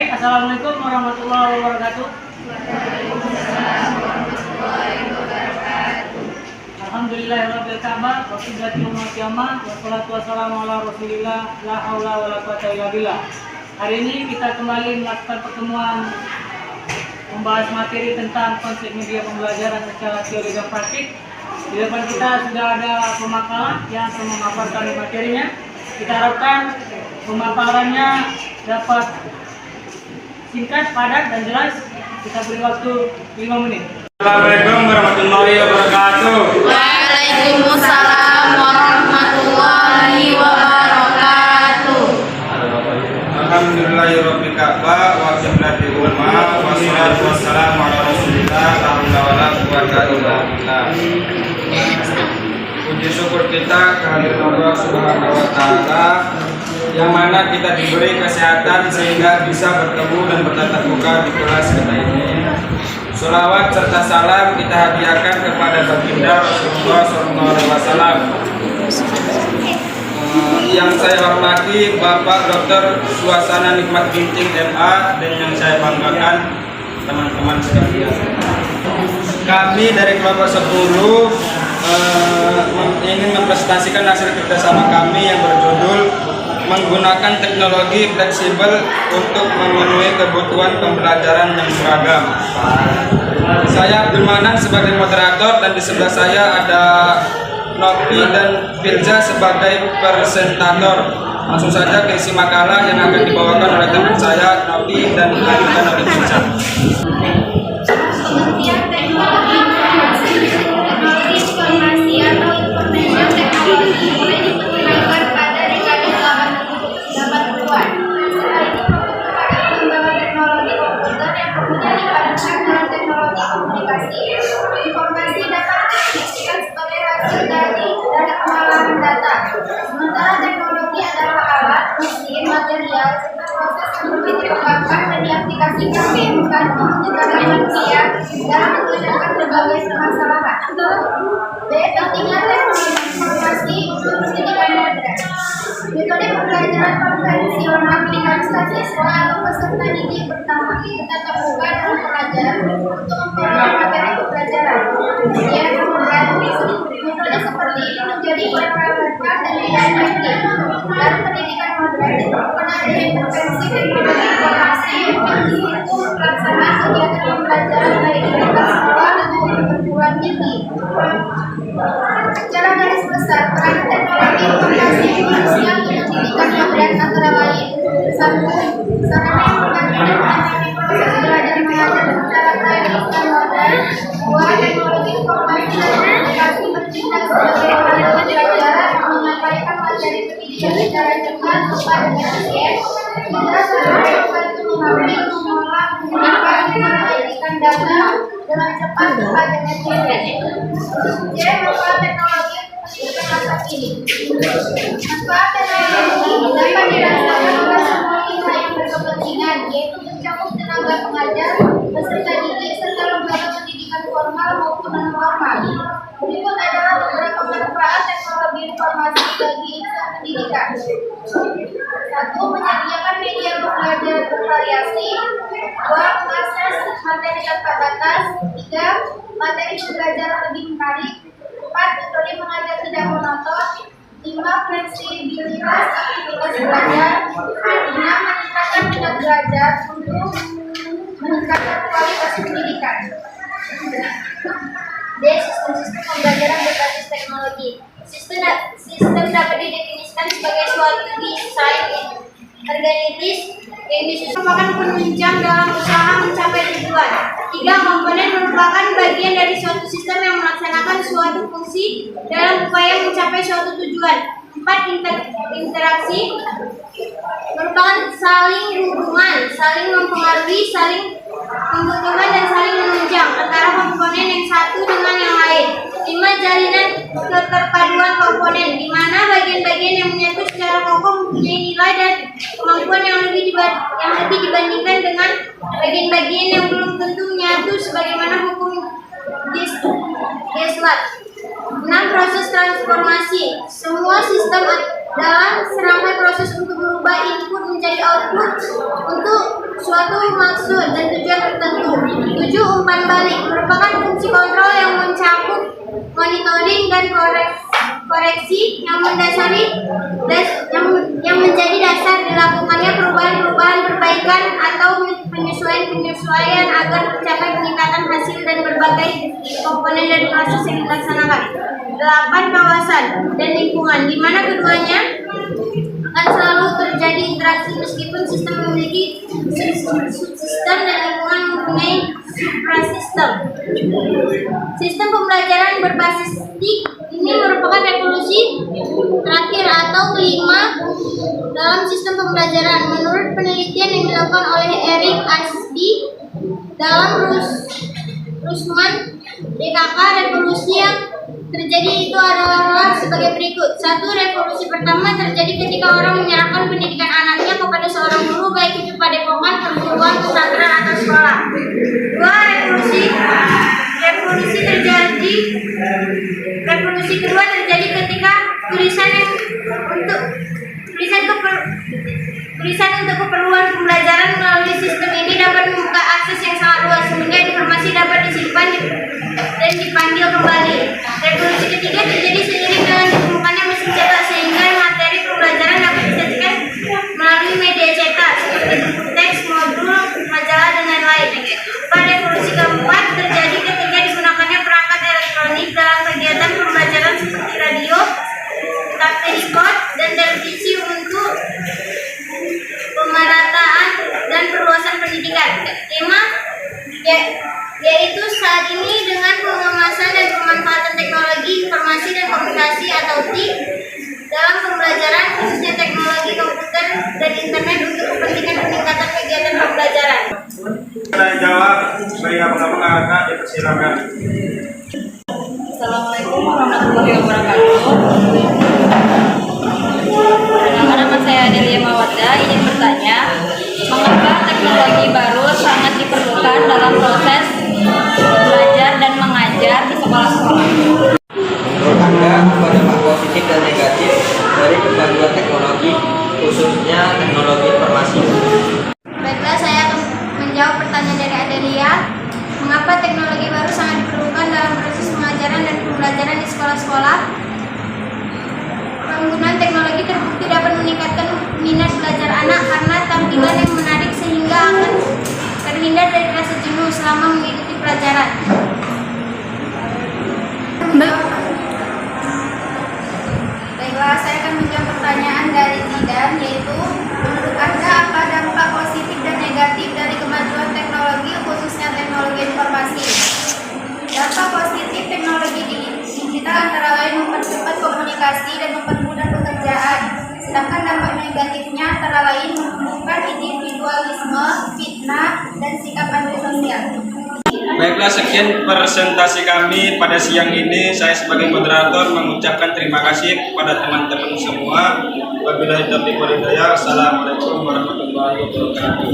Assalamualaikum warahmatullahi wabarakatuh. Alhamdulillahirabbil alamin, wassalatu wassalamu ala Rasulillah, la haula wala quwwata illa billah. Hari ini kita kembali melakukan pertemuan membahas materi tentang konsep media pembelajaran secara teori dan praktik. Di depan kita sudah ada pemakaran yang akan memaparkan materinya. Kita harapkan pemaparannya dapat singkat, padat, dan jelas. Kita beri waktu 5 menit. Assalamualaikum warahmatullahi wabarakatuh. Waalaikumsalam warahmatullahi wabarakatuh. Alhamdulillahirabbil alamin wa qiblatil umma wassalatu wassalamu ala Rasulillah la haula wala quwwata illa billah. Puji syukur kita kehadirat Allah Subhanahu wa taala yang mana kita diberi kesehatan sehingga bisa bertemu dan bertatap muka di kelas kita ini. Sholawat serta salam kita hadiahkan kepada baginda Rasulullah SAW. Yang saya hormati Bapak Dr. Suasana Nikmat Ginting MA dan yang saya banggakan teman-teman sekalian. Kami dari kelompok 10 ingin mempresentasikan hasil kerjasama kami yang berjudul menggunakan teknologi fleksibel untuk memenuhi kebutuhan pembelajaran yang beragam. Saya Abdul Manan sebagai moderator dan di sebelah saya ada Nopi dan Firza sebagai presentator. Langsung saja ke isi makalah yang akan dibawakan oleh teman saya Nopi dan Nopi Firza. Informasi atau information technology mulai diperkenalkan pada dekade 80-an. Perkembangan teknologi komputer yang kemudian dipadukan dengan teknologi komunikasi. Informasi dapat didefinisikan sebagai hasil dari pengolahan data. Sementara teknologi adalah alat, mesin, material, serta proses yang begitu dikembangkan dan diaplikasikan membantu menciptakan manusia dalam menyelesaikan berbagai permasalahan. B. Pentingnya teknologi informasi untuk pendidikan modern. Metode pembelajaran konvensional berdasarkan siswa atau peserta didik pertama tetap muka dalam pelajaran untuk memperoleh materi pembelajaran. Kemudian metode seperti ini menjadi yang relevan dan tidak efektif dalam pendidikan modern. Karena ada intervensi teknologi informasi yang mendukung pelaksanaan kegiatan pembelajaran baik di tingkat sekolah dan perguruan tinggi. Secara garis besar, peran teknologi informasi manusia untuk pendidikan modern antara lain: 1. Sarana yang membantu dan menangani proses belajar mengajar secara teknis dan modern. 2. Teknologi informasi dan komunikasi bertindak sebagai alat pembelajaran menyampaikan materi pendidikan secara cepat, tepat, dan efisien. 3. Sarana yang membantu mengambil, mengolah, menggunakan, dan menyajikan data dengan cepat, tepat, dan efisien. C. Manfaat teknologi untuk masa kini. Manfaat teknologi dapat dirasakan oleh semua pihak yang berkepentingan, yaitu mencakup tenaga pengajar, peserta didik, serta lembaga pendidikan formal maupun non formal. Berikut adalah beberapa manfaat teknologi informasi bagi insan pendidikan. 1. Menyediakan media pembelajaran bervariasi. 2. Mengakses materi tanpa batas. 3. Materi pembelajaran lebih menarik. 4. Metode mengajar tidak monoton. 5. Fleksibilitas aktivitas belajar. 6. Meningkatkan minat belajar untuk meningkatkan kualitas pendidikan. D. Sistem pembelajaran berbasis teknologi. Sistem dapat didefinisikan sebagai suatu desain organitis yang merupakan penunjang dalam usaha mencapai tujuan. 3. Komponen merupakan bagian dari suatu sistem yang melaksanakan suatu fungsi dalam upaya mencapai suatu tujuan. 4. Interaksi merupakan saling hubungan, saling mempengaruhi, saling membutuhkan, dan saling menunjang antara komponen yang satu dengan yang lain. 5. Jalinan keterpaduan komponen, di mana bagian-bagian yang menyatu secara kokoh mempunyai nilai dan kemampuan yang lebih dibandingkan dengan bagian-bagian yang belum tentu menyatu, sebagaimana hukum Geslat. 6. Proses transformasi. Semua sistem dalam serangkai proses untuk merubah input menjadi output. Untuk suatu maksud dan tujuan tertentu. 7. Umpan balik merupakan fungsi kontrol yang mencakup monitoring dan koreksi yang menjadi dasar dilakukannya perubahan-perubahan, perbaikan atau penyesuaian agar mencapai peningkatan hasil dan berbagai komponen dari proses yang dilaksanakan. 8. Kawasan dan lingkungan, di mana keduanya akan selalu terjadi interaksi meskipun sistem memiliki subsistem dan lingkungan mempunyai suprasistem. Sistem pembelajaran berbasis TIK ini merupakan revolusi terakhir atau kelima dalam sistem pembelajaran. Menurut penelitian yang dilakukan oleh Eric Ashby dalam Rusman DKK, revolusi yang terjadi itu adalah sebagai berikut. 1. Revolusi pertama terjadi ketika orang menyerahkan pendidikan anaknya kepada seorang guru, baik itu padepokan, perguruan, pesantren atau sekolah. 2. Revolusi kedua terjadi ketika tulisan untuk keperluan pembelajaran melalui sistem ini dapat membuka akses yang sangat luas sehingga informasi dapat disimpan dan dipanggil kembali. Revolusi ketiga terjadi seiring dengan ditemukannya mesin cetak sehingga materi pembelajaran dapat disajikan melalui media cetak seperti buku teks, modul, majalah dan lain-lain. Pada revolusi keempat terjadi ketika digunakannya perangkat elektronik dalam kegiatan pembelajaran seperti radio, tape-record, dan televisi untuk pemerataan dan perluasan pendidikan. Tema yaitu saat ini dengan pengemasan dan pemanfaatan teknologi informasi dan komunikasi atau TIK dalam pembelajaran, khususnya teknologi komputer dan internet untuk kepentingan peningkatan kegiatan pembelajaran. Saya jawab sebagai abang-abang kakak, dipersilakan. Assalamualaikum warahmatullahi wabarakatuh. Nama saya Adelia Mawadda, ingin bertanya, mengapa teknologi baru sangat diperlukan dalam proses belajar dan mengajar di sekolah-sekolah? Menurut Anda, apa dampak positif dan negatif dari kemajuan teknologi, khususnya teknologi informasi? Baiklah, saya akan menjawab pertanyaan dari Adelia. Mengapa teknologi baru sangat diperlukan dalam proses pengajaran dan pembelajaran di sekolah-sekolah? Penggunaan teknologi terbukti dapat meningkatkan minat belajar anak karena tampilan yang menarik sehingga akan terhindar dari rasa jenuh selama mengikuti pelajaran. Baiklah, saya akan menjawab pertanyaan dari Zidan, yaitu menurut Anda apa dampak positif dan negatif dari kemajuan teknologi, khususnya teknologi informasi? Dampak positif teknologi digital antara lain mempercepat komunikasi dan mempermudah pekerjaan. Sedangkan dampak negatifnya antara lain menumbuhkan individualisme, fitnah, dan sikap antisosial. Baiklah, sekian presentasi kami pada siang ini. Saya sebagai moderator mengucapkan terima kasih kepada teman-teman semua. Wabillahi taufiq wal hidayah. Assalamualaikum warahmatullahi wabarakatuh.